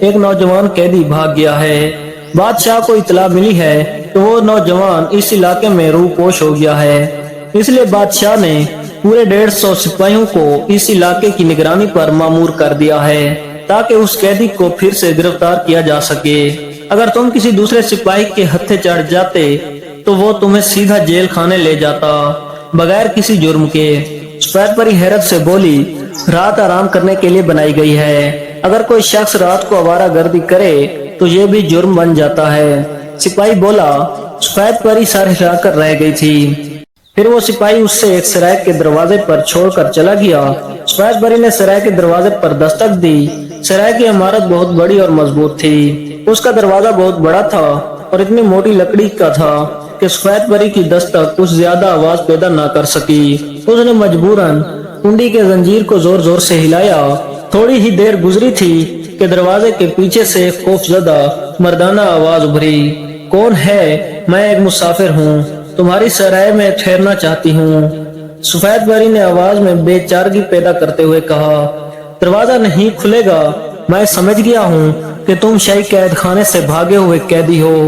ایک نوجوان قیدی بھاگ گیا ہے۔ بادشاہ کو اطلاع ملی ہے کہ وہ نوجوان اس علاقے میں روح پوش ہو گیا ہے، اس لیے بادشاہ نے پورے 150 سپاہیوں کو اس علاقے کی نگرانی پر مامور کر دیا ہے تاکہ اس قیدی کو پھر سے گرفتار کیا جا سکے۔ اگر تم کسی دوسرے سپاہی کے ہتھے چڑھ جاتے تو وہ تمہیں سیدھا جیل خانے لے جاتا بغیر کسی جرم کے۔ سفید پری حیرت سے بولی، رات آرام کرنے کے لیے بنائی گئی ہے، اگر کوئی شخص رات کو آوارہ گردی کرے تو یہ بھی جرم بن جاتا ہے۔ سپاہی بولا۔ سفید پری سر ہلا کر رہ گئی تھی۔ پھر وہ سپاہی اس سے ایک سرائے کے دروازے پر چھوڑ کر چلا گیا۔ سفید پری نے سرائے کے دروازے پر دستک دی۔ سرائے کی عمارت بہت بڑی اور مضبوط تھی، اس کا دروازہ بہت بڑا تھا اور اتنی موٹی لکڑی کا تھا کہ سفید پری کی دستک کچھ زیادہ آواز پیدا نہ کر سکی۔ اس نے مجبوراً کنڈی کے زنجیر کو زور زور سے ہلایا۔ تھوڑی ہی دیر گزری تھی کہ دروازے کے پیچھے سے خوف زدہ مردانہ آواز ابھری، کون ہے؟ میں ایک مسافر ہوں، تمہاری سرائے میں ٹھہرنا چاہتی ہوں۔ سفید پری نے آواز میں بے چارگی پیدا کرتے ہوئے کہا، دروازہ نہیں کھلے گا، میں سمجھ گیا ہوں کہ تم شاہی قید خانے سے بھاگے ہوئے قیدی ہو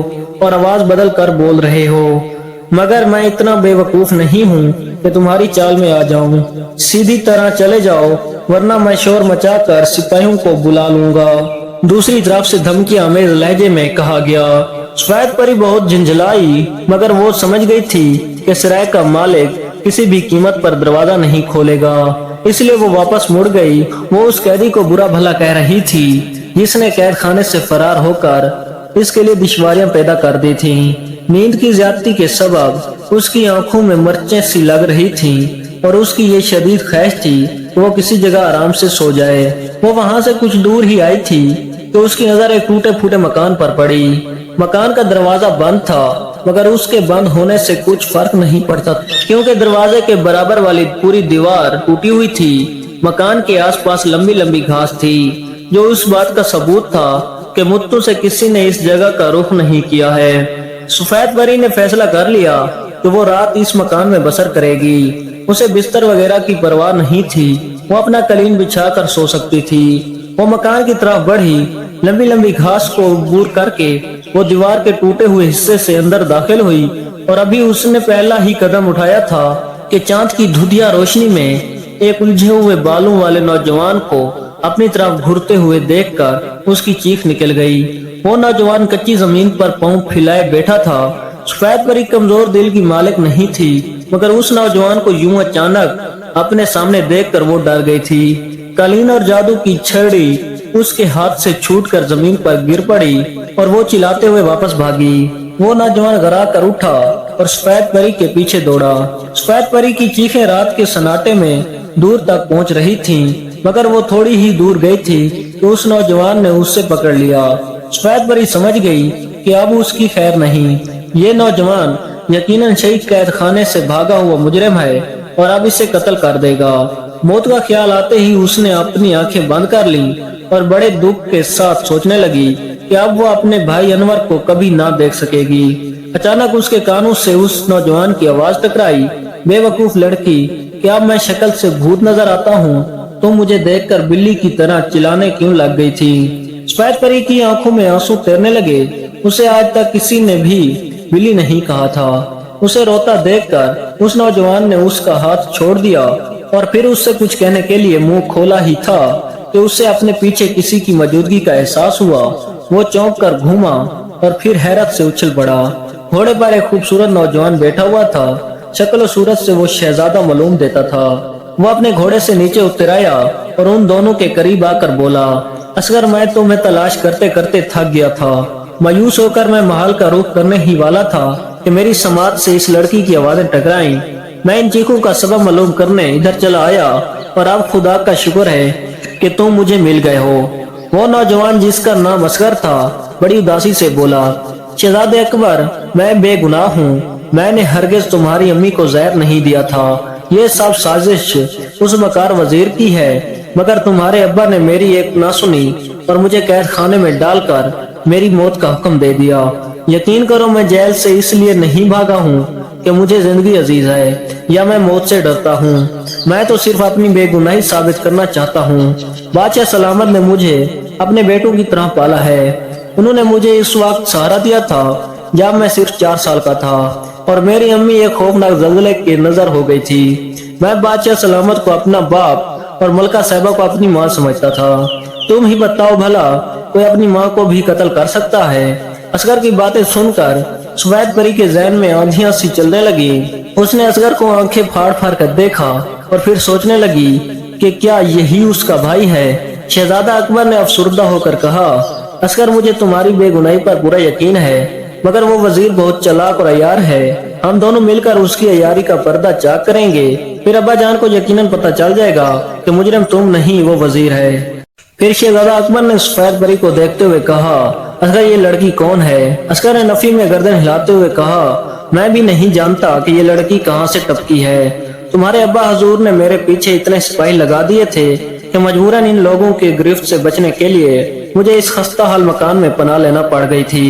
اور آواز بدل کر بول رہے ہو، مگر میں اتنا بے وقوف نہیں ہوں کہ تمہاری چال میں آ جاؤں۔ سیدھی طرح چلے جاؤ ورنہ میں شور مچا کر سپاہیوں کو بلا لوں گا، دوسری طرف سے دھمکی آمیز لہجے میں کہا گیا۔ سفید پری بہت جھنجھلائی مگر وہ سمجھ گئی تھی کہ سرائے کا مالک کسی بھی قیمت پر دروازہ نہیں کھولے گا، اس لیے وہ واپس مڑ گئی۔ وہ اس قیدی کو برا بھلا کہہ رہی تھی جس نے قید خانے سے فرار ہو کر اس کے لیے دشواریاں پیدا کر دی تھیں۔ نیند کی زیادتی کے سبب اس کی آنکھوں میں مرچیں سی لگ رہی تھیں اور اس کی یہ شدید خواہش تھی کہ وہ کسی جگہ آرام سے سو جائے۔ وہ وہاں سے کچھ دور ہی آئی تھی کہ اس کی نظر ایک ٹوٹے پھوٹے مکان پر پڑی۔ مکان کا دروازہ بند تھا مگر اس کے بند ہونے سے کچھ فرق نہیں پڑتا کیونکہ دروازے کے برابر والی پوری دیوار ٹوٹی ہوئی تھی۔ مکان کے آس پاس لمبی لمبی گھاس تھی جو اس بات کا ثبوت تھا کہ مدتوں سے کسی نے اس جگہ کا رخ نہیں کیا ہے۔ سفید پری نے فیصلہ کر لیا کہ وہ رات اس مکان میں بسر کرے گی۔ اسے بستر وغیرہ کی پرواہ نہیں تھی، وہ اپنا قالین بچھا کر سو سکتی تھی۔ وہ مکان کی طرف بڑھی، لمبی لمبی گھاس کو عبور کر کے وہ دیوار کے ٹوٹے ہوئے حصے سے اندر داخل ہوئی اور ابھی اس نے پہلا ہی قدم اٹھایا تھا کہ چاند کی دھندیا روشنی میں ایک الجھے ہوئے بالوں والے نوجوان کو اپنی طرف گھرتے ہوئے دیکھ کر اس کی چیخ نکل گئی۔ وہ نوجوان کچی زمین پر پاؤں پھیلائے بیٹھا تھا۔ سفید پری کمزور دل کی مالک نہیں تھی مگر اس نوجوان کو یوں اچانک اپنے سامنے دیکھ کر وہ ڈر گئی تھی۔ قالین اور جادو کی چھڑی اس کے ہاتھ سے چھوٹ کر زمین پر گر پڑی اور وہ چلاتے ہوئے واپس بھاگی۔ وہ نوجوان گھرا کر اٹھا اور سفید پری کے پیچھے دوڑا۔ سفید پری کی چیخیں رات کے سناٹے میں دور تک پہنچ رہی تھیں مگر وہ تھوڑی ہی دور گئی تھی کہ اس نوجوان نے اس سے پکڑ لیا۔ سفید پری سمجھ گئی کہ اب اس کی خیر نہیں، یہ نوجوان یقیناً شاہی قید خانے سے بھاگا ہوا مجرم ہے اور اب اسے قتل کر دے گا۔ موت کا خیال آتے ہی اس نے اپنی آنکھیں بند کر لیں اور بڑے دکھ کے ساتھ سوچنے لگی کہ اب وہ اپنے بھائی انور کو کبھی نہ دیکھ سکے گی۔ اچانک اس کے کانوں سے اس نوجوان کی آواز ٹکرائی، بے وقوف لڑکی، کہ اب میں شکل سے بھوت نظر آتا ہوں؟ تم مجھے دیکھ کر بلی کی طرح چلانے کیوں لگ گئی تھی؟ سفید پری کی آنکھوں میں آنسو تیرنے لگے۔ اسے آج تک کسی نے بھی بلی نہیں کہا تھا۔ اسے روتا دیکھ کر اس نوجوان نے اس کا ہاتھ چھوڑ دیا اور پھر اس سے کچھ کہنے کے لیے منہ کھولا ہی تھا کہ اسے اپنے پیچھے کسی کی موجودگی کا احساس ہوا۔ وہ چونک کر گھوما اور پھر حیرت سے اچھل پڑا۔ گھوڑے پر ایک خوبصورت نوجوان بیٹھا ہوا تھا، شکل و صورت سے وہ شہزادہ معلوم دیتا تھا۔ وہ اپنے گھوڑے سے نیچے اتر آیا اور ان دونوں کے قریب آ کر بولا، اصغر میں تمہیں تلاش کرتے کرتے تھک گیا تھا۔ مایوس ہو کر میں محل کا رخ کرنے ہی والا تھا کہ میری سماعت سے اس لڑکی کی آوازیں ٹکرائیں۔ میں ان چیخوں کا سبب معلوم کرنے ادھر چلا آیا اور اب خدا کا شکر ہے کہ تم مجھے مل گئے ہو۔ وہ نوجوان جس کا نام اصغر تھا بڑی اداسی سے بولا، شہزادے اکبر، میں بے گناہ ہوں، میں نے ہرگز تمہاری امی کو زہر نہیں دیا تھا۔ یہ سب سازش اس مکار وزیر کی ہے، مگر تمہارے ابا نے میری ایک نہ سنی اور مجھے قید خانے میں ڈال کر میری موت کا حکم دے دیا۔ یقین کرو میں جیل سے اس لیے نہیں بھاگا ہوں کہ مجھے زندگی عزیز ہے یا میں موت سے ڈرتا ہوں۔ میں تو صرف اپنی بے گناہی ثابت کرنا چاہتا ہوں۔ بادشاہ سلامت نے مجھے اپنے بیٹوں کی طرح پالا ہے۔ انہوں نے مجھے اس وقت سہارا دیا تھا جب میں صرف 4 سال کا تھا اور میری امی ایک خوفناک زلزلے کی نظر ہو گئی تھی۔ میں بادشاہ سلامت کو اپنا باپ اور ملکہ صاحبہ کو اپنی ماں سمجھتا تھا۔ تم ہی بتاؤ بھلا کوئی اپنی ماں کو بھی قتل کر سکتا ہے؟ اصغر کی باتیں سن کر سفید پری کے ذہن میں آندھیاں سی چلنے لگی۔ اس نے اصغر کو آنکھیں پھاڑ پھاڑ کر دیکھا اور پھر سوچنے لگی کہ کیا یہی اس کا بھائی ہے؟ شہزادہ اکبر نے افسردہ ہو کر کہا، اصغر مجھے تمہاری بے گناہی پر پورا یقین ہے، مگر وہ وزیر بہت چلاک اور عیار ہے۔ ہم دونوں مل کر اس کی عیاری کا پردہ چاک کریں گے، پھر ابا جان کو یقیناً پتہ چل جائے گا کہ مجرم تم نہیں وہ وزیر ہے۔ پھر شہزادہ اکبر نے سفید پری کو دیکھتے ہوئے کہا، اصغر یہ لڑکی کون ہے؟ اصغر نے نفی میں گردن ہلاتے ہوئے کہا، میں بھی نہیں جانتا کہ یہ لڑکی کہاں سے ٹپکی ہے۔ تمہارے ابا حضور نے میرے پیچھے اتنے سپاہی لگا دیے تھے کہ مجبوراً ان لوگوں کی گرفت سے بچنے کے لیے مجھے اس خستہ حال مکان میں پناہ لینا پڑ گئی تھی۔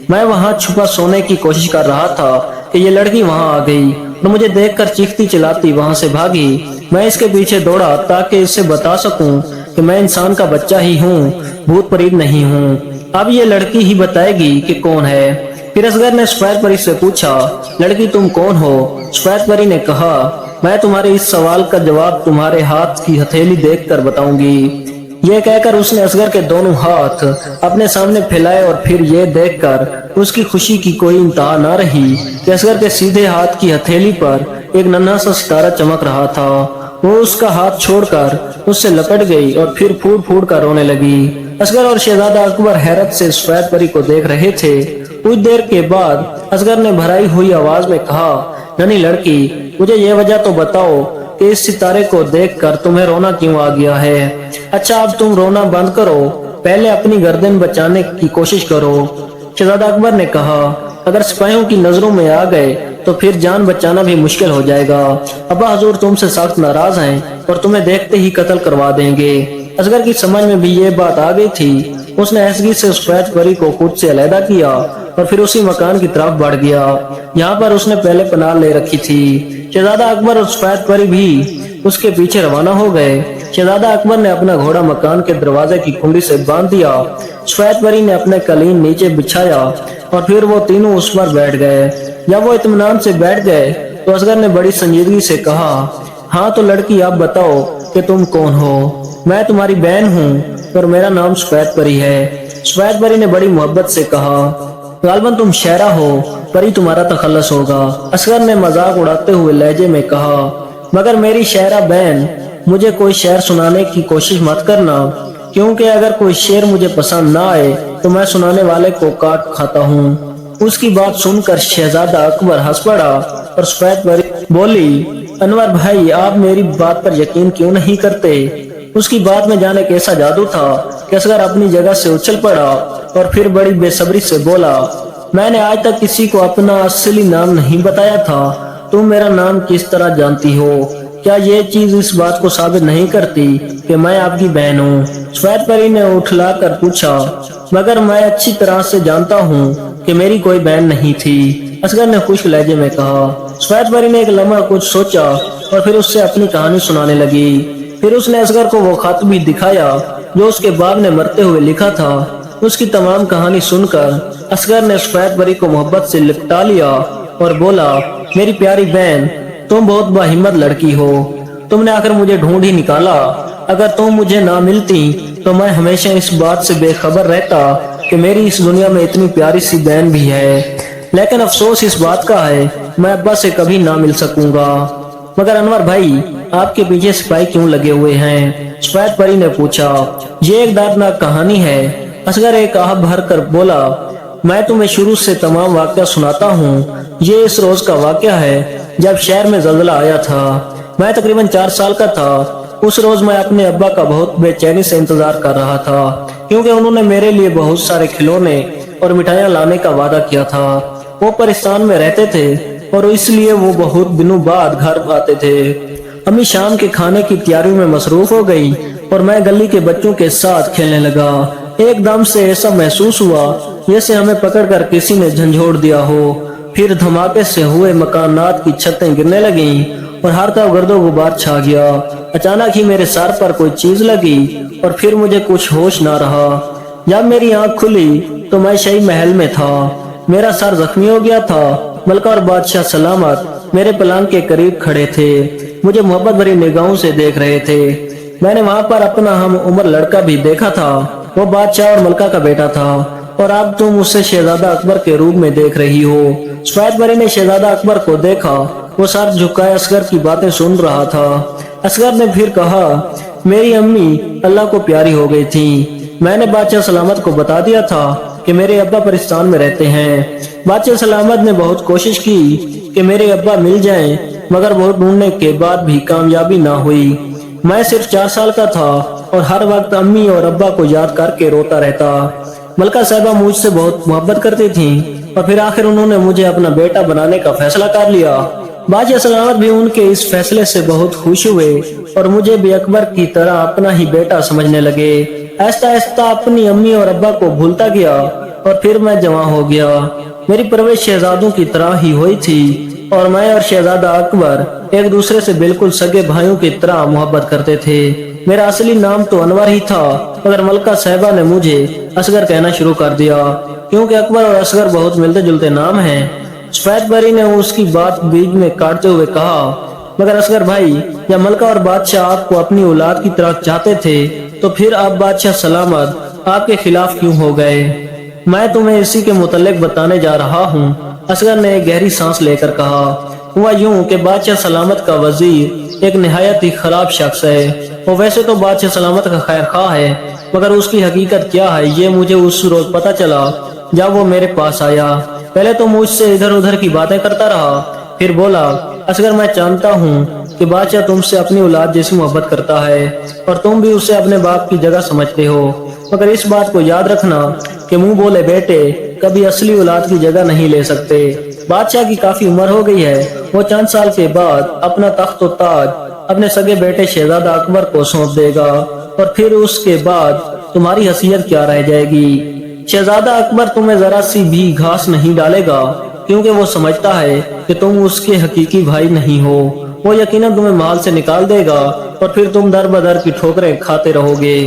میں وہاں چھپا سونے کی کوشش کر رہا تھا کہ یہ لڑکی وہاں آ گئی اور مجھے دیکھ کر چیختی چلاتی وہاں سے بھاگی۔ میں اس کے پیچھے دوڑا تاکہ اس سے بتا سکوں کہ میں انسان کا بچہ ہی ہوں، بھوت پریت نہیں ہوں۔ اب یہ لڑکی ہی بتائے گی کہ کون ہے۔ پھر اصغر نے سفید پری سے پوچھا، لڑکی تم کون ہو؟ سفید پری نے کہا، میں تمہارے اس سوال کا جواب تمہارے ہاتھ کی ہتھیلی دیکھ کر بتاؤں گی۔ یہ کہہ کر اس نے اصغر کے دونوں ہاتھ اپنے سامنے پھیلائے اور پھر یہ دیکھ کر اس کی خوشی کی کوئی انتہا نہ رہی کہ اصغر کے سیدھے ہاتھ کی ہتھیلی پر ایک ننھا سا ستارہ چمک رہا تھا۔ وہ اس کا ہاتھ چھوڑ کر اس سے لپٹ گئی اور پھر پھوڑ پھوڑ کر رونے لگی۔ اصغر اور شہزادہ اکبر حیرت سے سفید پری کو دیکھ رہے تھے۔ کچھ دیر کے بعد اصغر نے بھرائی ہوئی آواز میں کہا، ننھی لڑکی مجھے یہ وجہ تو بتاؤ کہ اس ستارے کو دیکھ کر تمہیں رونا کیوں آ گیا ہے؟ اچھا اب تم رونا بند کرو، پہلے اپنی گردن بچانے کی کوشش کرو۔ شہزادہ اکبر نے کہا، اگر سپاہیوں کی نظروں میں آ گئے تو پھر جان بچانا بھی مشکل ہو جائے گا۔ ابا حضور تم سے سخت ناراض ہیں اور تمہیں دیکھتے ہی قتل کروا دیں گے۔ اصغر کی سمجھ میں بھی یہ بات آ گئی تھی۔ اس نے ایسگی سے سفید پری کو خود سے علیحدہ کیا اور پھر اسی مکان کی طرف بڑھ گیا جہاں پر اس نے پہلے پناہ لے رکھی تھی۔ شہزادہ اکبر اور سفید پری بھی اس کے پیچھے روانہ ہو گئے۔ شہزادہ اکبر نے اپنا گھوڑا مکان کے دروازے کی کنڈی سے باندھ دیا، سفید پری نے اپنے قلین نیچے بچھایا اور پھر وہ تینوں اس پر بیٹھ گئے۔ جب وہ اطمینان سے بیٹھ گئے تو اصغر نے بڑی سنجیدگی سے کہا، ہاں تو لڑکی آپ بتاؤ کہ تم کون ہو؟ میں تمہاری بہن ہوں اور میرا نام سفید پری ہے۔ سفید پری نے بڑی محبت سے کہا، غالباً تم شہرہ ہو، پری تمہارا تخلص ہوگا۔ اصغر نے مذاق اڑاتے ہوئے لہجے میں کہا، مگر میری شہرہ بہن مجھے کوئی شعر سنانے کی کوشش مت کرنا، کیونکہ اگر کوئی شعر مجھے پسند نہ آئے تو میں سنانے والے کو کاٹ کھاتا ہوں۔ اس کی بات سن کر شہزادہ اکبر ہنس پڑا اور سفید پری بولی، انور بھائی آپ میری بات پر یقین کیوں نہیں کرتے؟ اس کی بات میں جانے کیسا جادو تھا کہ اصغر اپنی جگہ سے اچھل پڑا اور پھر بڑی بے صبری سے بولا، میں نے آج تک کسی کو اپنا اصلی نام نہیں بتایا تھا، تم میرا نام کس طرح جانتی ہو؟ کیا یہ چیز اس بات کو ثابت نہیں کرتی کہ میں آپ کی بہن ہوں؟ سفید پری نے اٹھلا کر پوچھا، مگر میں اچھی طرح سے جانتا ہوں کہ میری کوئی بہن نہیں تھی، اصغر نے خشک لہجے میں کہا۔ سفید پری نے ایک لمحہ کچھ سوچا اور پھر اس سے اپنی کہانی سنانے لگی۔ پھر اس نے اصغر کو وہ خط بھی دکھایا جو اس کے باپ نے مرتے ہوئے لکھا تھا۔ اس کی تمام کہانی سن کر اصغر نے سفید پری کو محبت سے لپٹا لیا اور بولا، میری پیاری بہن تم بہت باہمت لڑکی ہو، تم نے آخر مجھے ڈھونڈ ہی نکالا۔ اگر تم مجھے نہ ملتی تو میں ہمیشہ اس بات سے بے خبر رہتا کہ میری اس دنیا میں اتنی پیاری سی بہن بھی ہے، لیکن افسوس اس بات کا ہے میں ابا سے کبھی نہ مل سکوں گا۔ مگر انور بھائی آپ کے پیچھے سپاہی کیوں لگے ہوئے ہیں؟ سفید پری نے پوچھا۔ یہ ایک دردناک کہانی ہے، اصغر ایک آہ بھر کر بولا، میں تمہیں شروع سے تمام واقعہ سناتا ہوں۔ یہ اس روز کا واقعہ ہے جب شہر میں زلزلہ آیا تھا۔ میں تقریباً 4 سال کا تھا۔ اس روز میں اپنے ابا کا بہت بے چینی سے انتظار کر رہا تھا، کیونکہ انہوں نے میرے لیے بہت سارے کھلونے اور مٹھائیاں لانے کا وعدہ کیا تھا۔ وہ پاکستان میں رہتے تھے اور اس لیے وہ بہت دنوں بعد گھر آتے تھے۔ امی شام کے کھانے کی تیاریوں میں مصروف ہو گئی اور میں گلی کے بچوں کے ساتھ کھیلنے لگا۔ ایک دم سے ایسا محسوس ہوا جیسے ہمیں پکڑ کر کسی نے جھنجھوڑ دیا ہو۔ پھر دھماکے سے ہوئے مکانات کی چھتیں گرنے لگیں اور ہر طرف گرد و غبار چھا گیا۔ اچانک ہی میرے سر پر کوئی چیز لگی اور پھر مجھے کچھ ہوش نہ رہا۔ جب میری آنکھ کھلی تو میں شاہی محل میں تھا۔ میرا سر زخمی ہو گیا تھا۔ ملکہ اور بادشاہ سلامت میرے پلنگ کے قریب کھڑے تھے، مجھے محبت بھری نگاہوں سے دیکھ رہے تھے۔ میں نے وہاں پر اپنا ہم عمر لڑکا بھی دیکھا تھا، وہ بادشاہ اور ملکہ کا بیٹا تھا، اور اب تم اسے شہزادہ اکبر کے روپ میں دیکھ رہی ہو۔ سفید پری نے شہزادہ اکبر کو دیکھا، وہ سر جھکائے اصغر کی باتیں سن رہا تھا۔ اصغر نے پھر کہا، میری امی اللہ کو پیاری ہو گئی تھی۔ میں نے بادشاہ سلامت کو بتا دیا تھا کہ میرے ابا پاکستان میں رہتے ہیں۔ بادشاہ سلامت نے بہت کوشش کی کہ میرے ابا مل جائیں، مگر بہت ڈھونڈنے کے بعد بھی کامیابی نہ ہوئی۔ میں صرف 4 سال کا تھا اور ہر وقت امی اور ابا کو یاد کر کے روتا رہتا۔ ملکہ صاحبہ مجھ سے بہت محبت کرتی تھیں اور پھر آخر انہوں نے مجھے اپنا بیٹا بنانے کا فیصلہ کر لیا۔ بادشاہ سلامت بھی ان کے اس فیصلے سے بہت خوش ہوئے اور مجھے بھی اکبر کی طرح اپنا ہی بیٹا سمجھنے لگے۔ آہستہ آہستہ اپنی امی اور ابا کو بھولتا گیا اور پھر میں جوان ہو گیا۔ میری پرورش شہزادوں کی طرح ہی ہوئی تھی اور میں اور شہزادہ اکبر ایک دوسرے سے بالکل سگے بھائیوں کی طرح محبت کرتے تھے۔ میرا اصلی نام تو انور ہی تھا، مگر ملکہ صاحبہ نے مجھے اصغر کہنا شروع کر دیا، کیونکہ اکبر اور اصغر بہت ملتے جلتے نام ہیں۔ سفید پری نے اس کی بات بیچ میں کاٹتے ہوئے کہا، مگر اصغر بھائی، یا ملکہ اور بادشاہ آپ کو اپنی اولاد کی طرح چاہتے تھے تو پھر آپ بادشاہ سلامت آپ کے خلاف کیوں ہو گئے؟ میں تمہیں اسی کے متعلق بتانے جا رہا ہوں۔ اصغر نے ایک گہری سانس لے کر کہا، ہوا یوں کہ بادشاہ سلامت کا وزیر ایک نہایت ہی خراب شخص ہے۔ وہ ویسے تو بادشاہ سلامت کا خیر خواہ ہے، مگر اس کی حقیقت کیا ہے یہ مجھے اس روز پتہ چلا جب وہ میرے پاس آیا۔ پہلے تو مجھ سے ادھر ادھر کی باتیں کرتا رہا، پھر بولا، اصغر میں جانتا ہوں کہ بادشاہ تم سے اپنی اولاد جیسی محبت کرتا ہے اور تم بھی اسے اپنے باپ کی جگہ سمجھتے ہو، مگر اس بات کو یاد رکھنا کہ منہ بولے بیٹے کبھی اصلی اولاد کی جگہ نہیں لے سکتے۔ بادشاہ کی کافی عمر ہو گئی ہے، وہ چند سال کے بعد اپنا تخت و تاج اپنے سگے بیٹے شہزادہ اکبر کو سونپ دے گا، اور پھر اس کے بعد تمہاری حیثیت کیا رہ جائے گی؟ شہزادہ اکبر تمہیں ذرا سی بھی گھاس نہیں ڈالے گا، کیونکہ وہ سمجھتا ہے کہ تم اس کے حقیقی بھائی نہیں ہو۔ وہ یقیناً تمہیں محل سے نکال دے گا اور پھر تم در بدر کی ٹھوکریں کھاتے رہو گے۔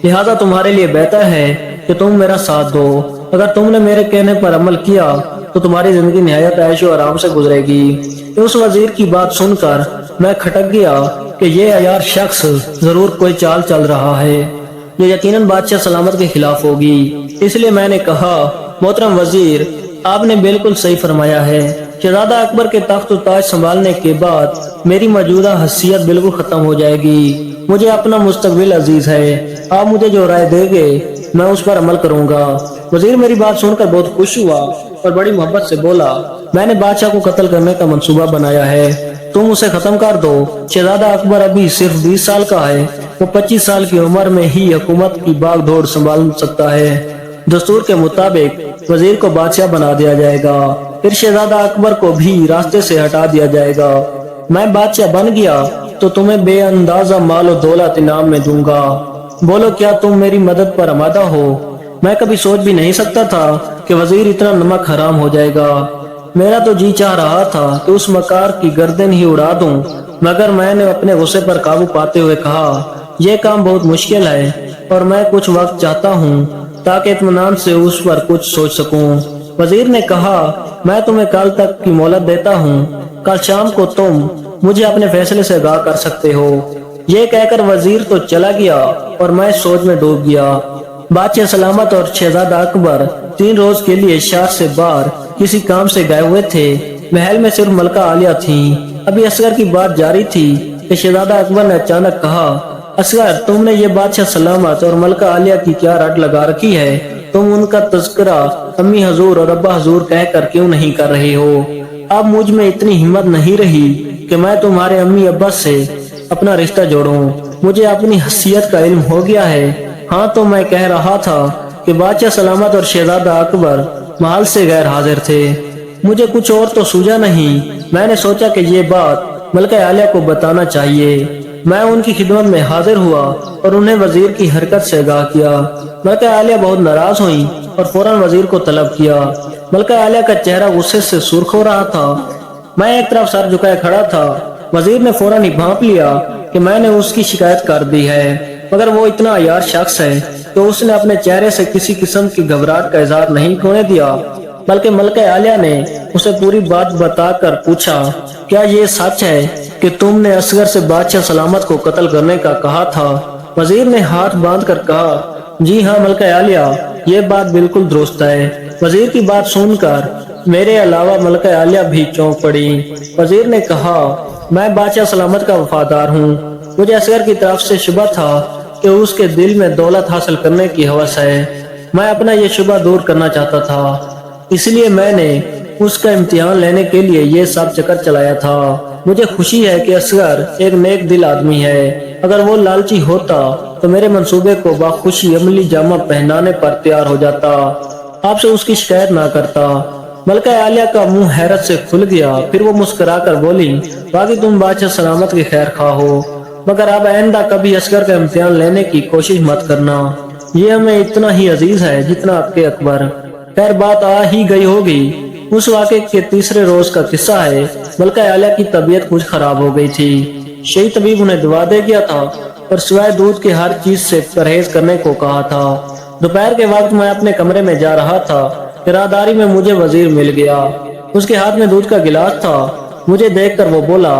لہذا تمہارے لیے بہتر ہے کہ تم میرا ساتھ دو۔ اگر تم نے میرے کہنے پر عمل کیا تو تمہاری زندگی نہایت عیش و آرام سے گزرے گی۔ اس وزیر کی بات سن کر میں کھٹک گیا کہ یہ عیار شخص ضرور کوئی چال چل رہا ہے، یہ یقیناً بادشاہ سلامت کے خلاف ہوگی۔ اس لیے میں نے کہا، محترم وزیر، آپ نے بالکل صحیح فرمایا ہے۔ شہزادہ اکبر کے تخت و تاج سنبھالنے کے بعد میری موجودہ حیثیت بالکل ختم ہو جائے گی۔ مجھے اپنا مستقبل عزیز ہے، آپ مجھے جو رائے دیں گے میں اس پر عمل کروں گا۔ وزیر میری بات سن کر بہت خوش ہوا اور بڑی محبت سے بولا، میں نے بادشاہ کو قتل کرنے کا منصوبہ بنایا ہے، تم اسے ختم کر دو۔ شہزادہ اکبر ابھی صرف 20 سال کا ہے، وہ 25 سال کی عمر میں ہی حکومت کی باغ دوڑ سنبھال سکتا ہے۔ دستور کے مطابق وزیر کو بادشاہ بنا دیا جائے گا، پھر شہزادہ اکبر کو بھی راستے سے ہٹا دیا جائے گا۔ میں بادشاہ بن گیا تو تمہیں بے اندازہ مال و دولت انعام میں دوں گا۔ بولو کیا تم میری مدد پر آمادہ ہو؟ میں کبھی سوچ بھی نہیں سکتا تھا کہ وزیر اتنا نمک حرام ہو جائے گا۔ میرا تو جی چاہ رہا تھا کہ اس مکار کی گردن ہی اڑا دوں، مگر میں نے اپنے غصے پر قابو پاتے ہوئے کہا، یہ کام بہت مشکل ہے اور میں کچھ وقت چاہتا ہوں تاکہ اطمینان سے اس پر کچھ سوچ سکوں۔ وزیر نے کہا، میں تمہیں کل تک کی مہلت دیتا ہوں، کل شام کو تم مجھے اپنے فیصلے سے آگاہ کر سکتے ہو۔ یہ کہہ کر وزیر تو چلا گیا اور میں سوچ میں ڈوب گیا۔ بادشاہ سلامت اور شہزادہ اکبر 3 روز کے لیے شہر سے باہر کسی کام سے گئے ہوئے تھے۔ محل میں صرف ملکہ عالیہ تھیں۔ ابھی اصغر کی بات جاری تھی کہ شہزادہ اکبر نے اچانک کہا، اصغر، تم نے یہ بادشاہ سلامت اور ملکہ عالیہ کی کیا رٹ لگا رکھی ہے؟ تم ان کا تذکرہ امی حضور اور ابا حضور کہہ کر کیوں نہیں کر رہے ہو؟ اب مجھ میں اتنی ہمت نہیں رہی کہ میں تمہارے امی ابا سے اپنا رشتہ جوڑوں۔ مجھے اپنی حیثیت کا علم ہو گیا ہے۔ ہاں تو میں کہہ رہا تھا کہ بادشاہ سلامت اور شہزادہ اکبر محل سے غیر حاضر تھے۔ مجھے کچھ اور تو سوجا نہیں۔ میں نے سوچا کہ یہ بات ملکہ عالیہ کو بتانا چاہیے۔ میں ان کی خدمت میں حاضر ہوا اور انہیں وزیر کی حرکت سے آگاہ کیا۔ ملکہ عالیہ بہت ناراض ہوئیں اور فوراً وزیر کو طلب کیا۔ ملکہ عالیہ کا چہرہ غصے سے سرخ ہو رہا تھا۔ میں ایک طرف سر جھکائے کھڑا تھا۔ وزیر نے فوراً ہی بھانپ لیا کہ میں نے اس کی شکایت کر دی ہے، مگر وہ اتنا عیار شخص ہے کہ اس نے اپنے چہرے سے کسی قسم کی گھبراہٹ کا اظہار نہیں ہونے دیا، بلکہ ملکہ عالیہ نے اسے پوری بات بتا کر پوچھا، کیا یہ سچ ہے کہ تم نے اصغر سے بادشاہ سلامت کو قتل کرنے کا کہا تھا؟ وزیر نے ہاتھ باندھ کر کہا، جی ہاں ملکہ عالیہ، یہ بات بالکل درست ہے۔ وزیر کی بات سن کر میرے علاوہ ملکہ عالیہ بھی چونک پڑی۔ وزیر نے کہا، میں بادشاہ سلامت کا وفادار ہوں۔ مجھے اصغر کی طرف سے شبہ تھا کہ اس کے دل میں دولت حاصل کرنے کی ہوس ہے۔ میں اپنا یہ شبہ دور کرنا چاہتا تھا، اس لیے میں نے اس کا امتحان لینے کے لیے یہ سب چکر چلایا تھا۔ مجھے خوشی ہے کہ اصغر ایک نیک دل آدمی ہے۔ اگر وہ لالچی ہوتا تو میرے منصوبے کو بخوشی عملی جامہ پہنانے پر تیار ہو جاتا، آپ سے اس کی شکایت نہ کرتا۔ ملکہ عالیہ کا منہ حیرت سے کھل گیا، پھر وہ مسکرا کر بولی، باقی تم بادشاہ سلامت کی خیر خواہ ہو، مگر اب آئندہ کبھی اصغر کا امتحان لینے کی کوشش مت کرنا۔ یہ ہمیں اتنا ہی عزیز ہے جتنا آپ کے اکبر۔ خیر بات آ ہی گئی ہوگی۔ اس واقعے کے تیسرے روز کا قصہ ہے۔ ملکہ عالیہ کی طبیعت کچھ خراب ہو گئی تھی۔ شہی طبیب انہیں دوا دے گیا تھا اور سوائے دودھ کے ہر چیز سے پرہیز کرنے کو کہا تھا۔ دوپہر کے وقت میں اپنے کمرے میں جا رہا تھا کہ راہداری میں مجھے وزیر مل گیا۔ اس کے ہاتھ میں دودھ کا گلاس تھا۔ مجھے دیکھ کر وہ بولا،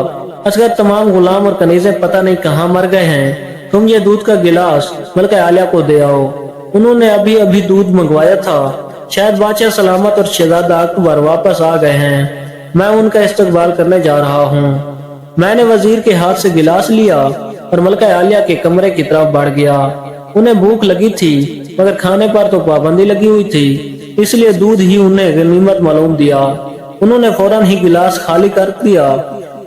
اصغر تمام غلام اور کنیزیں پتہ نہیں کہاں مر گئے ہیں، تم یہ دودھ کا گلاس ملکہ عالیہ کو دے آؤ، انہوں نے ابھی ابھی دودھ منگوایا تھا، شاید بادشاہ سلامت اور شہزادہ اکبر واپس آ گئے ہیں، میں ان کا استقبال کرنے جا رہا ہوں۔ میں نے وزیر کے ہاتھ سے گلاس لیا اور ملکہ عالیہ کے کمرے کی طرف بڑھ گیا۔ انہیں بھوک لگی تھی مگر کھانے پر تو پابندی لگی ہوئی تھی، اس لیے دودھ ہی انہیں غنیمت معلوم دیا۔ انہوں نے فوراً ہی گلاس خالی کر دیا،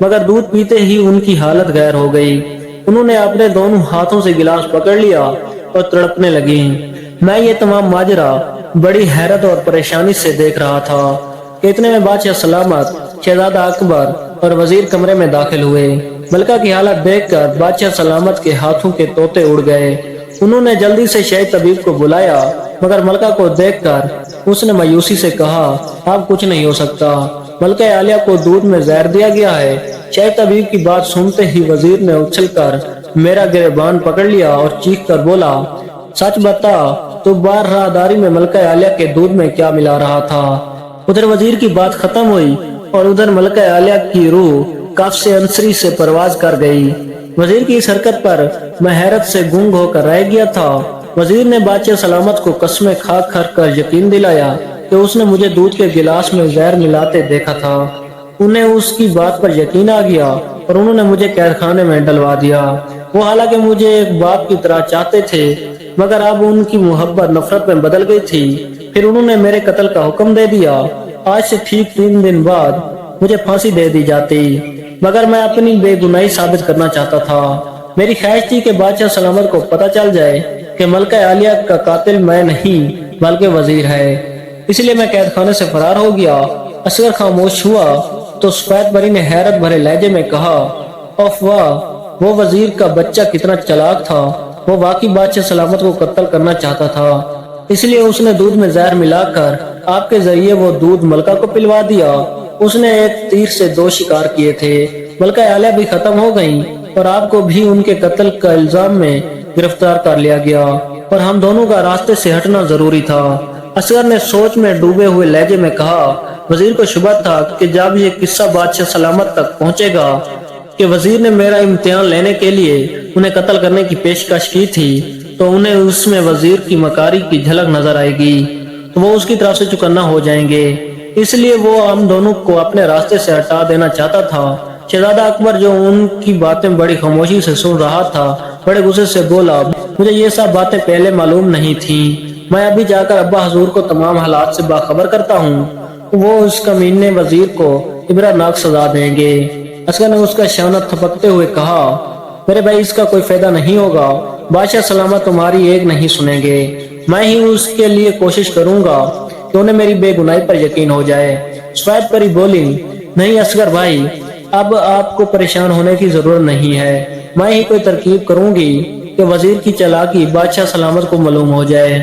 مگر دودھ پیتے ہی ان کی حالت غیر ہو گئی۔ انہوں نے اپنے دونوں ہاتھوں سے گلاس پکڑ لیا اور تڑپنے لگی۔ میں یہ تمام ماجرا بڑی حیرت اور پریشانی سے دیکھ رہا تھا کہ اتنے میں بادشاہ سلامت، شہزادہ اکبر اور وزیر کمرے میں داخل ہوئے۔ ملکہ کی حالت دیکھ کر بادشاہ سلامت کے ہاتھوں کے طوطے اڑ گئے۔ انہوں نے جلدی سے شہی طبیب کو بلایا، مگر ملکہ کو دیکھ کر اس نے مایوسی سے کہا، اب کچھ نہیں ہو سکتا، ملکہ عالیہ کو دودھ میں زہر دیا گیا ہے۔ شہی طبیب کی بات سنتے ہی وزیر نے اچھل کر میرا گریبان پکڑ لیا اور چیخ کر بولا، سچ بتا، تو بار راہداری میں ملکہ عالیہ کے دودھ میں کیا ملا رہا تھا؟ ادھر وزیر کی بات ختم ہوئی اور ادھر ملکہ عالیہ کی روح کف سے انصری سے پرواز کر گئی۔ وزیر کی اس حرکت پر میں حیرت سے گنگ ہو کر رہ گیا تھا۔ وزیر نے بادشاہ سلامت کو قسمیں کھا کر یقین دلایا کہ اس نے مجھے دودھ کے گلاس میں زہر ملاتے دیکھا تھا۔ انہیں اس کی بات پر یقین آ گیا اور انہوں نے مجھے قید خانے میں ڈلوا دیا۔ وہ حالانکہ مجھے ایک باپ کی طرح چاہتے تھے، مگر اب ان کی محبت نفرت میں بدل گئی تھی۔ پھر انہوں نے میرے قتل کا حکم دے دیا۔ آج سے ٹھیک 3 دن بعد مجھے پھانسی دے دی جاتی، مگر میں اپنی بے گناہی ثابت کرنا چاہتا تھا۔ میری خواہش تھی کہ بادشاہ سلامت کو پتہ چل جائے کہ ملکہ عالیہ کا قاتل میں نہیں بلکہ وزیر ہے، اس لیے میں قید خانے سے فرار ہو گیا۔ اصغر خاموش ہوا تو سفید پری نے حیرت بھرے لہجے میں کہا، اوف واہ، وہ وزیر کا بچہ کتنا چلاک تھا، وہ واقعی بادشاہ سلامت کو قتل کرنا چاہتا تھا، اس لیے اس نے دودھ میں زہر ملا کر آپ کے ذریعے وہ دودھ ملکہ کو پلوا دیا۔ اس نے ایک تیر سے 2 شکار کیے تھے۔ ملکہ عالیہ بھی ختم ہو گئیں اور آپ کو بھی ان کے قتل کا الزام میں گرفتار کر لیا گیا، اور ہم دونوں کا راستے سے ہٹنا ضروری تھا۔ اصغر نے سوچ میں ڈوبے ہوئے لہجے میں کہا، وزیر کو شبہ تھا کہ جب یہ قصہ بادشاہ سلامت تک پہنچے گا کہ وزیر نے میرا امتحان لینے کے لیے انہیں قتل کرنے کی پیشکش کی تھی، تو انہیں اس میں وزیر کی مکاری کی جھلک نظر آئے گی تو وہ اس کی طرف سے چکنا ہو جائیں گے، اس لیے وہ ہم دونوں کو اپنے راستے سے ہٹا دینا چاہتا تھا۔ شہزادہ اکبر جو ان کی باتیں بڑی خاموشی سے سن رہا تھا، بڑے غصے سے بولا، مجھے یہ سب باتیں پہلے معلوم نہیں تھیں، میں ابھی جا کر ابا حضور کو تمام حالات سے باخبر کرتا ہوں، وہ اس کمینے وزیر کو عبرتناک سزا دیں گے۔ اصغر نے اس کا شانہ تھپکتے ہوئے کہا، میرے بھائی اس کا کوئی فائدہ نہیں ہوگا، بادشاہ سلامت تمہاری ایک نہیں سنیں گے، میں ہی اس کے لیے کوشش کروں گا کہ انہیں میری بے گناہی پر یقین ہو جائے۔ سفید پری بولی، نہیں اصغر بھائی، اب آپ کو پریشان ہونے کی ضرورت نہیں ہے، میں ہی کوئی ترکیب کروں گی کہ وزیر کی چالاکی بادشاہ سلامت کو معلوم ہو جائے۔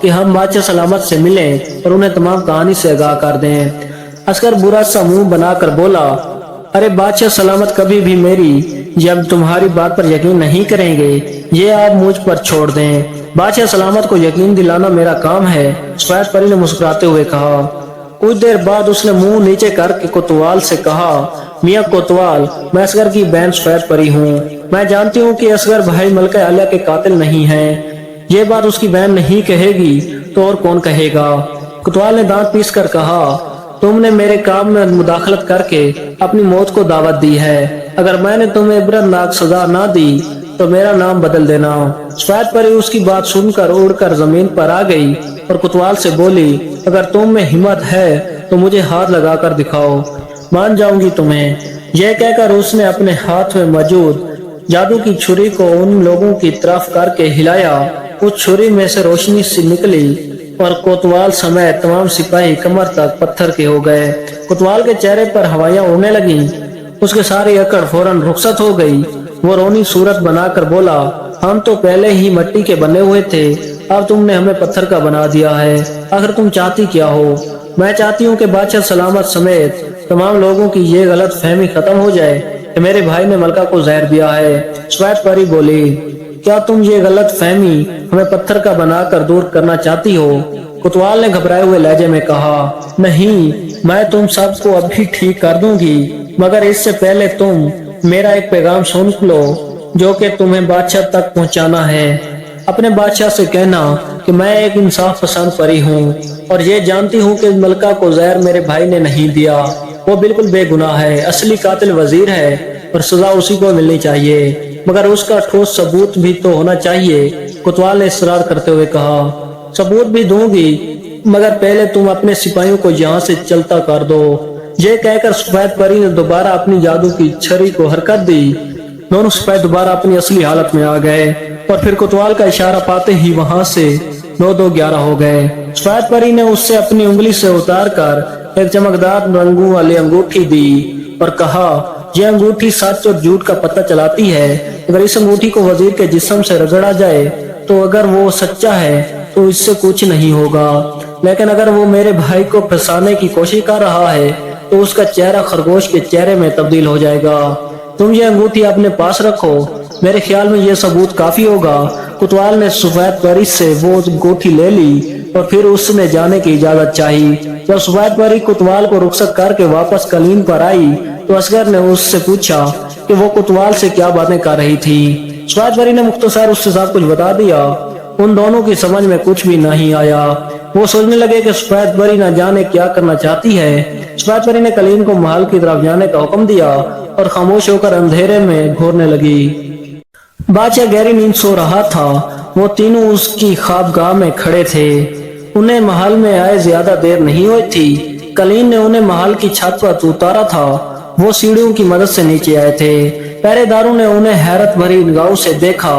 کہ ہم بادشاہ سلامت سے ملیں اور انہیں تمام کہانی سے آگاہ کر دیں۔ عسکر برا سا منہ بنا کر بولا، ارے بادشاہ سلامت کبھی بھی میری جب تمہاری بات پر یقین نہیں کریں گے، یہ آپ مجھ پر چھوڑ دیں۔ بادشاہ سلامت کو یقین دلانا میرا کام ہے، سفید پری نے مسکراتے ہوئے کہا۔ کچھ دیر بعد اس نے منہ نیچے کر کے کوتوال سے کہا، میاں کوتوال، میں اصغر کی بہن سفید پری ہوں۔ میں جانتی ہوں کہ اصغر بھائی ملکہ عالیہ کے قاتل نہیں ہیں۔ یہ بات اس کی بہن نہیں کہے گی تو اور کون کہے گا؟ کوتوال نے دانت پیس کر کہا، تم نے میرے کام میں مداخلت کر کے اپنی موت کو دعوت دی ہے۔ اگر میں نے تمہیں عبرت ناک سزا نہ دی تو میرا نام بدل دینا۔ سفید پری اس کی بات سن کر اڑ کر زمین پر آ گئی اور کوتوال سے بولی، اگر تم میں ہمت ہے تو مجھے ہاتھ لگا کر دکھاؤ، مان جاؤں گی تمہیں۔ یہ کہہ کر اس نے اپنے ہاتھ میں موجود جادو کی چھری کو ان لوگوں کی طرف کر کے ہلایا۔ اس چھری میں سے روشنی سی نکلی اور کوتوال سمیت تمام سپاہی کمر تک پتھر کے ہو گئے۔ کوتوال کے چہرے پر ہوائیاں اڑنے لگیں، اس کے ساری اکڑ فوراً رخصت ہو گئی۔ وہ رونی صورت بنا کر بولا، ہم تو پہلے ہی مٹی کے بنے ہوئے تھے، اب تم نے ہمیں پتھر کا بنا دیا ہے۔ آخر تم چاہتی کیا ہو؟ میں چاہتی ہوں کہ بادشاہ سلامت سمیت تمام لوگوں کی یہ غلط فہمی ختم ہو جائے کہ میرے بھائی نے ملکہ کو زہر دیا ہے۔ سفید پری بولی، کیا تم یہ غلط فہمی ہمیں پتھر کا بنا کر دور کرنا چاہتی ہو؟ کوتوال نے گھبرائے ہوئے لہجے میں کہا، نہیں، میں تم سب کو ابھی ٹھیک کر دوں گی، مگر اس سے پہلے تم میرا ایک پیغام سن لو جو کہ تمہیں بادشاہ تک پہنچانا ہے۔ اپنے بادشاہ سے کہنا کہ میں ایک انصاف پسند پری ہوں اور یہ جانتی ہوں کہ ملکہ کو زہر میرے بھائی نے نہیں دیا، وہ بالکل بے گناہ ہے، اصلی قاتل وزیر ہے اور سزا اسی کو ملنی چاہیے، مگر اس کا ٹھوس ثبوت بھی تو ہونا چاہیے۔ کوتوال نے اصرار کرتے ہوئے کہا، ثبوت بھی دوں گی، مگر پہلے تم اپنے سپاہیوں کو یہاں سے چلتا کر دو۔ یہ کہہ کر سفید پری نے دوبارہ اپنی جادو کی چھری کو حرکت دی۔ دونوں سپاہی دوبارہ اپنی اصلی حالت میں آ گئے اور پھر کوتوال کا اشارہ پاتے ہی وہاں سے 9-2-11 ہو گئے۔ سفید پری نے اس سے اپنی انگلی سے اتار کر ایک چمکدار رنگوں والی انگوٹھی دی اور کہا، یہ انگوٹھی سچ اور جھوٹ کا پتہ چلاتی ہے۔ اگر اس انگوٹھی کو وزیر کے جسم سے رگڑا جائے تو اگر وہ سچا ہے تو اس سے کچھ نہیں ہوگا، لیکن اگر وہ میرے بھائی کو پھنسانے کی کوشش کر رہا ہے تو اس کا چہرہ خرگوش کے چہرے میں تبدیل ہو جائے گا۔ تم یہ انگوٹھی اپنے پاس رکھو، میرے خیال میں یہ ثبوت کافی ہوگا۔ کوتوال نے سفید پری سے وہ انگوٹھی لے لی اور پھر اس نے جانے کی اجازت چاہی۔ جب سفید پری کوتوال کو رخصت کر کے واپس قلیم پر آئی تو اصغر نے اس سے پوچھا کہ وہ کوتوال سے کیا باتیں کر رہی تھی۔ سفید پری نے مختصر اس سے سب کچھ بتا دیا۔ ان دونوں کی سمجھ میں کچھ بھی نہیں آیا۔ وہ سوچنے لگے کہ سفید پری نہ جانے کیا کرنا چاہتی ہے۔ سفید پری نے کلیم کو محل کی طرف جانے کا حکم دیا اور خاموش ہو کر اندھیرے میں گھورنے لگی۔ بادشاہ گہری نیند سو رہا تھا، وہ تینوں اس کی خوابگاہ میں کھڑے تھے۔ انہیں محل میں آئے زیادہ دیر نہیں ہوئی تھی۔ کلیم نے انہیں محل کی چھت پر اتارا تھا، وہ سیڑھیوں کی مدد سے نیچے آئے تھے۔ پہرے داروں نے انہیں حیرت بھری نگاہوں سے دیکھا،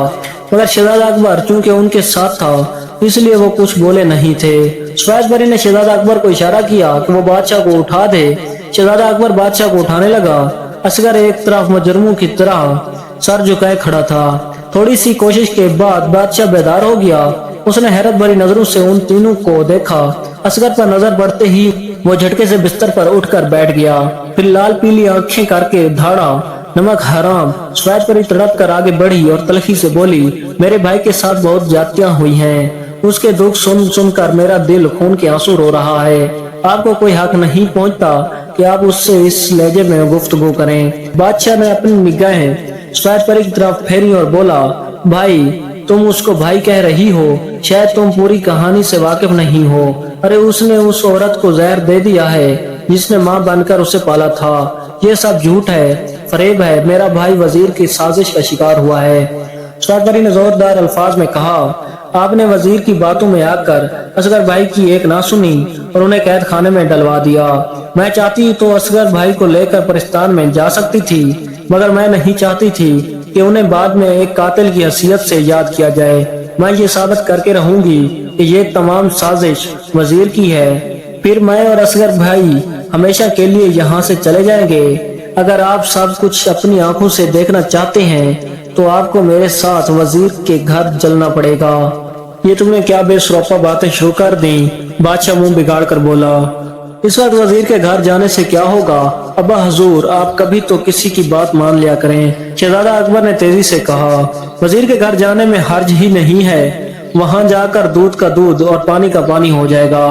مگر شہزادہ اکبر چونکہ ان کے ساتھ تھا اس لیے وہ کچھ بولے نہیں تھے۔ سفید پری نے شہزادہ اکبر کو اشارہ کیا کہ وہ بادشاہ کو اٹھا دے۔ شہزادہ اکبر بادشاہ کو اٹھانے لگا۔ اصغر ایک طرف مجرموں کی طرح سر جھکائے کھڑا تھا۔ تھوڑی سی کوشش کے بعد بادشاہ بیدار ہو گیا۔ اس نے حیرت بھری نظروں سے ان تینوں کو دیکھا۔ اصغر پر نظر پڑتے ہی وہ جھٹکے سے بستر پر اٹھ کر بیٹھ گیا، پھر لال پیلی آنکھیں کر کے دھاڑا، نمک حرام۔ سفید پری تڑپ کر آگے بڑھی اور تلخی سے بولی، میرے بھائی کے ساتھ بہت زیادتیاں ہوئی ہیں، اس کے دکھ سن سن کر میرا دل خون کے آنسو رو رہا ہے۔ آپ کو کوئی حق نہیں پہنچتا کہ آپ اس سے اس لہجے میں گفتگو کریں۔ بادشاہ نے اپنی نگاہیں سفید پری کی طرف پھیری اور بولا، بھائی، تم اس کو بھائی کہہ رہی ہو، شاید تم پوری کہانی سے واقف نہیں ہو۔ ارے اس نے اس عورت کو زہر دے دیا ہے جس نے ماں بن کر اسے پالا تھا۔ یہ سب جھوٹ ہے، فریب ہے، میرا بھائی وزیر کی سازش کا شکار ہوا ہے۔ سفید پری نے زوردار الفاظ میں کہا، آپ نے وزیر کی باتوں میں آ کر اصغر بھائی کی ایک نہ سنی اور انہیں قید خانے میں ڈلوا دیا۔ میں چاہتی تو اصغر بھائی کو لے کر پرستان میں جا سکتی تھی، مگر میں نہیں چاہتی تھی کہ انہیں بعد میں ایک قاتل کی حیثیت سے یاد کیا جائے۔ میں یہ ثابت کر کے رہوں گی کہ یہ تمام سازش وزیر کی ہے، پھر میں اور اصغر بھائی ہمیشہ کے لیے یہاں سے چلے جائیں گے۔ اگر آپ سب کچھ اپنی آنکھوں سے دیکھنا چاہتے ہیں تو آپ کو میرے ساتھ وزیر کے گھر جلنا پڑے گا۔ یہ تم نے کیا بے سروپا باتیں شروع کر دی؟ بادشاہ منہ بگاڑ کر بولا۔ اس وقت وزیر کے گھر جانے سے کیا ہوگا؟ ابا حضور، آپ کبھی تو کسی کی بات مان لیا کریں، شہزادہ اکبر نے تیزی سے کہا۔ وزیر کے گھر جانے میں حرج ہی نہیں ہے، وہاں جا کر دودھ کا دودھ اور پانی کا پانی ہو جائے گا۔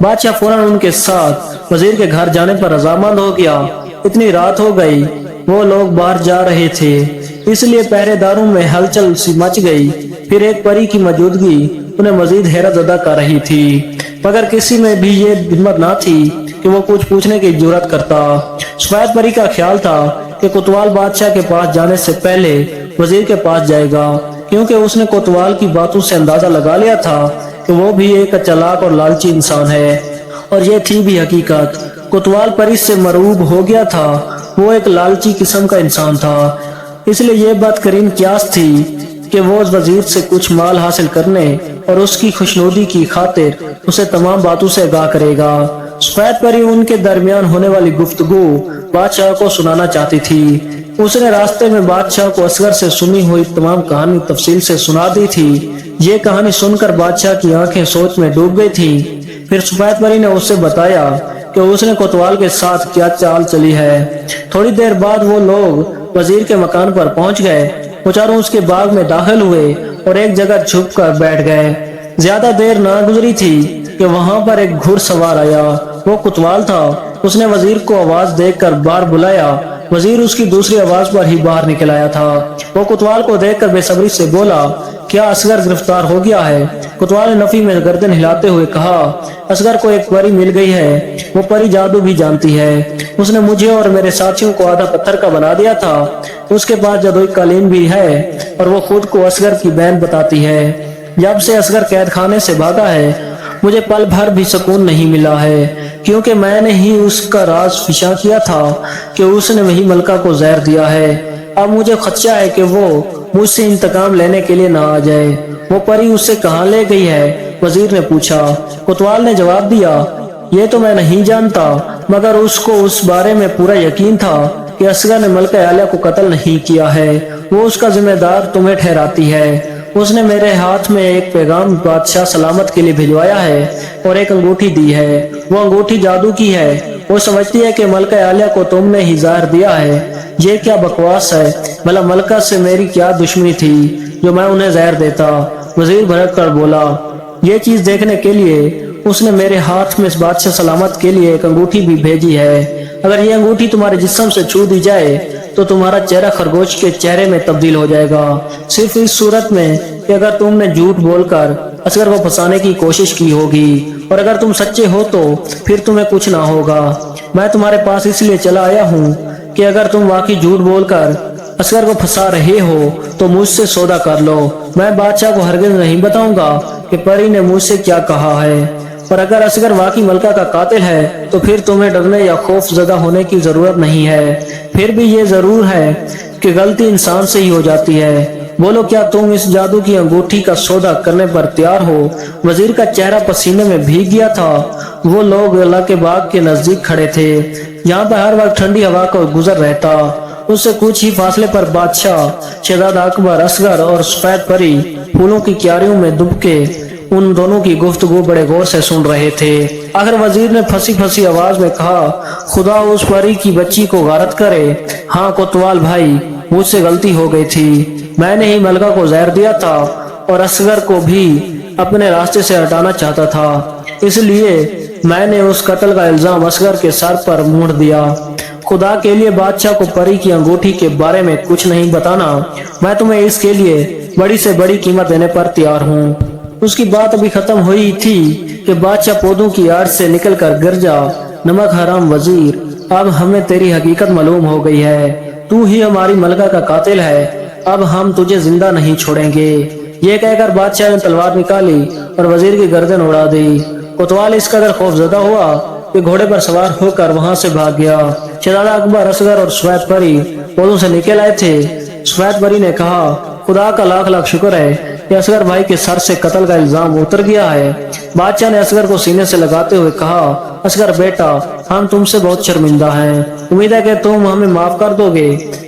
بادشاہ فوراً ان کے ساتھ وزیر کے گھر جانے پر رضامند ہو گیا۔ اتنی رات ہو گئی، وہ لوگ باہر جا رہے تھے، اس لیے پہرے داروں میں ہلچل سی مچ گئی۔ پھر ایک پری کی موجودگی انہیں مزید حیرت زدہ کر رہی تھی، مگر کسی میں بھی یہ ہمت نہ تھی کہ وہ کچھ پوچھنے کی جرات کرتا۔ سفید پری کا خیال تھا کہ کوتوال بادشاہ کے پاس جانے سے پہلے وزیر کے پاس جائے گا، کیونکہ اس نے کوتوال کی باتوں سے اندازہ لگا لیا تھا کہ وہ بھی ایک چالاک اور لالچی انسان ہے، اور یہ تھی بھی حقیقت۔ کوتوال پری سے مرعوب ہو گیا تھا، وہ ایک لالچی قسم کا انسان تھا، اس لیے یہ بدترین قیاس تھی کہ وہ وزیر سے کچھ مال حاصل کرنے اور اس کی خوشنودی کی خاطر اسے تمام باتوں سے آگاہ کرے گا۔ سفید پری ان کے درمیان ہونے والی گفتگو بادشاہ کو سنانا چاہتی تھی۔ اس نے راستے میں بادشاہ کو اصغر سے سنی ہوئی تمام کہانی تفصیل سے سنا دی تھی۔ یہ کہانی سن کر بادشاہ کی آنکھیں سوچ میں ڈوب گئی تھی۔ پھر سفید پری نے اس سے بتایا کہ اس نے کوتوال کے ساتھ کیا چال چلی ہے۔ تھوڑی دیر بعد وہ لوگ وزیر کے مکان پر پہنچ گئے۔ وہ چاروں اس کے باغ میں داخل ہوئے اور ایک جگہ چھپ کر بیٹھ گئے۔ زیادہ دیر نہ گزری تھی کہ وہاں پر ایک گھڑ سوار آیا، وہ کوتوال تھا۔ اس نے وزیر کو آواز دیکھ کر باہر بلایا۔ وزیر اس کی دوسری آواز پر ہی باہر نکل آیا تھا۔ وہ کوتوال کو دیکھ کر بے صبری سے بولا، کیا اصغر گرفتار ہو گیا ہے؟ کوتوال نے نفی میں گردن ہلاتے ہوئے کہا، اصغر کو ایک پری مل گئی ہے، وہ پری جادو بھی جانتی ہے، اس نے مجھے اور میرے ساتھیوں کو آدھا پتھر کا بنا دیا تھا، اس کے پاس جادوئی قالین بھی ہے اور وہ خود کو اصغر کی بہن بتاتی ہے۔ جب سے اصغر قید خانے سے بھاگا ہے مجھے پل بھر بھی سکون نہیں ملا ہے، کیونکہ میں نے ہی اس کا راز فشا کیا تھا کہ اس نے وہی ملکہ کو زہر دیا ہے۔ اب مجھے خدشہ ہے کہ وہ مجھ سے انتقام لینے کے لیے نہ آ جائے۔ وہ پری اس سے کہاں لے گئی ہے؟ وزیر نے پوچھا۔ کوتوال نے جواب دیا، یہ تو میں نہیں جانتا، مگر اس کو اس بارے میں پورا یقین تھا کہ اصغر نے ملکہ عالیہ کو قتل نہیں کیا ہے، وہ اس کا ذمہ دار تمہیں ٹھہراتی ہے۔ اس نے میرے ہاتھ میں ایک پیغام بادشاہ سلامت کے لیے بھجوایا ہے اور ایک انگوٹھی دی ہے، وہ انگوٹھی جادو کی ہے، وہ سمجھتی ہے کہ ملکہ عالیہ کو تم نے ہی زہر دیا ہے۔ یہ کیا بکواس ہے؟ بھلا ملکہ سے میری کیا دشمنی تھی جو میں انہیں زہر دیتا؟ وزیر بھڑک کر بولا، یہ چیز دیکھنے کے لیے اس نے میرے ہاتھ میں بادشاہ سلامت کے لیے ایک انگوٹھی بھی بھیجی ہے۔ اگر یہ انگوٹھی تمہارے جسم سے چھو دی جائے تو تمہارا چہرہ خرگوش کے چہرے میں تبدیل ہو جائے گا، صرف اس صورت میں کہ اگر تم نے جھوٹ بول کر اصغر کو پھنسانے کی کوشش کی ہوگی، اور اگر تم سچے ہو تو پھر تمہیں کچھ نہ ہوگا۔ میں تمہارے پاس اس لیے چلا آیا ہوں کہ اگر تم واقعی جھوٹ بول کر اصغر کو پھنسا رہے ہو تو مجھ سے سودا کر لو۔ میں بادشاہ کو ہرگز نہیں بتاؤں گا کہ پری نے مجھ سے کیا کہا ہے، اور اگر اصغر واقعی ملکہ کا قاتل ہے تو پھر تمہیں ڈرنے یا خوف زدہ ہونے کی ضرورت نہیں ہے۔ پھر بھی یہ ضرور ہے کہ غلطی انسان سے ہی ہو جاتی ہے۔ بولو، کیا تم اس جادو کی انگوٹھی کا سودا کرنے پر تیار ہو؟ وزیر کا چہرہ پسینے میں بھیگ گیا تھا۔ وہ لوگ اللہ کے باغ کے نزدیک کھڑے تھے، یہاں پر ہر وقت ٹھنڈی ہوا کا گزر رہتا۔ اس سے کچھ ہی فاصلے پر بادشاہ، شہزادہ اکبر، اصغر اور سفید پری پھولوں کی کیاریوں میں دب کے ان دونوں کی گفتگو بڑے غور سے سن رہے تھے۔ آخر وزیر نے پھنسی پھنسی آواز میں کہا، خدا اس پری کی بچی کو غارت کرے۔ ہاں کوتوال بھائی، مجھ سے غلطی ہو گئی تھی، میں نے ہی ملکہ کو زہر دیا تھا اور اصغر کو بھی اپنے راستے سے ہٹانا چاہتا تھا، اس لیے میں نے اس قتل کا الزام اصغر کے سر پر موڑ دیا۔ خدا کے لیے بادشاہ کو پری کی انگوٹھی کے بارے میں کچھ نہیں بتانا، میں تمہیں اس کے لیے بڑی سے بڑی قیمت دینے پر تیار ہوں۔ اس کی بات ابھی ختم ہوئی تھی کہ بادشاہ پودوں کی آڑ سے نکل کر گرجا، نمک حرام وزیر، اب ہمیں تیری حقیقت معلوم ہو گئی ہے، تو ہی ہماری ملکہ کا قاتل ہے، اب ہم تجھے زندہ نہیں چھوڑیں گے۔ یہ کہہ کر بادشاہ نے تلوار نکالی اور وزیر کی گردن اڑا دی۔ کوتوال اس قدر خوف زدہ ہوا کہ گھوڑے پر سوار ہو کر وہاں سے بھاگ گیا۔ شہزادہ اکبر، اصغر اور سفید پری پودوں سے نکل آئے تھے۔ سفید پری نے کہا، خدا کا لاکھ لاکھ شکر ہے کہ اصغر بھائی کے سر سے قتل کا الزام اتر گیا ہے۔ بادشاہ نے اصغر کو سینے سے لگاتے ہوئے کہا، اصغر بیٹا، ہم تم سے بہت شرمندہ ہیں، امید ہے کہ تم ہمیں معاف کر دو گے۔